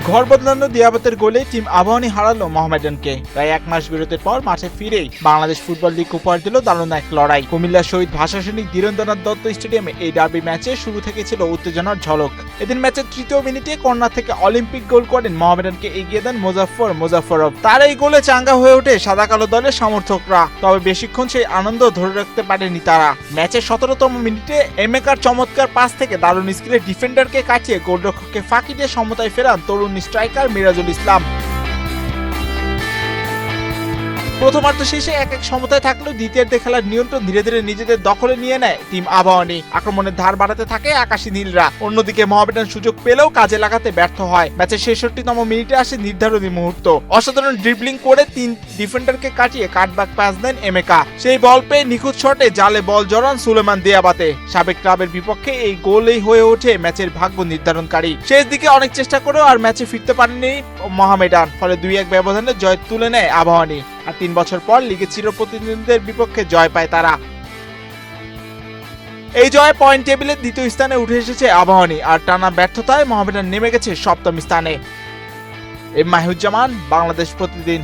ঘর বদলানো দিয়াবাতের গোলে টিম আবাহনী হারালো মোহামেডানকে। প্রায় এক মাস বিরতির পর মাঠে ফিরেই বাংলাদেশ ফুটবল লিগ উপহার দিল দারুণ এক লড়াই। কুমিল্লার শহীদ ভাষা সৈনিক ধীরেন্দ্রনাথ দত্ত স্টেডিয়ামে এই ডার্বি ম্যাচে শুরু থেকে ছিল উত্তেজনার ঝলক। এদিন ম্যাচের তৃতীয় মিনিটে কর্নার থেকে অলিম্পিক গোল করেন মোহামেডানকে এগিয়ে দেন মোজাফফরভ। তার এই গোলে চাঙ্গা হয়ে ওঠে সাদা কালো দলের সমর্থকরা। তবে বেশিক্ষণ সেই আনন্দ ধরে রাখতে পারেনি তারা। ম্যাচের ১৭তম মিনিটে এমেকার চমৎকার পাস থেকে দারুণ স্কিলে ডিফেন্ডারকে কাটিয়ে গোলরক্ষককে ফাঁকি দিয়ে সমতায় ফেরান তরুণ স্ট্রাইকার মিরাজুল ইসলাম। প্রথমার্ধ শেষে এক সমতায় থাকলেও দ্বিতীয়ার্ধে খেলার নিয়ন্ত্রণ ধীরে ধীরে নিজেদের দখলে নিয়ে নেয় টিম আবাহনী। আক্রমণের ধার বাড়াতে থাকে আকাশী নীলরা। অন্যদিকে মোহামেডান সুযোগ পেলেও কাজে লাগাতে ব্যর্থ হয়। ম্যাচের ৬৬তম মিনিটে আসে নির্ধারণী মুহূর্ত। অসাধারণ ড্রিবলিং করে ৩ ডিফেন্ডারকে কাটিয়ে কাটব্যাক পাস দেন এমেকা। সেই বল পেয়ে নিখুঁত শটে জালে বল জড়ান সুলেমান দিয়াবাতে। সাবেক ক্লাবের বিপক্ষে এই গোলেই হয়ে ওঠে ম্যাচের ভাগ্য নির্ধারণকারী। শেষ দিকে অনেক চেষ্টা করেও আর ম্যাচে ফিরতে পারেনি মোহামেডান। ফলে ২-১ ব্যবধানে জয় তুলে নেয় আবাহনী। আর ৩ বছর পর লিগে চিরপ্রতিদ্বন্দ্বীদের বিপক্ষে জয় পায় তারা। এই জয়ে পয়েন্ট টেবিলের দ্বিতীয় স্থানে উঠে এসেছে আবাহনী। আর টানা ব্যর্থতায় মোহামেডান নেমে গেছে ৭ম স্থানে। মাহিউজ্জামান, বাংলাদেশ প্রতিদিন।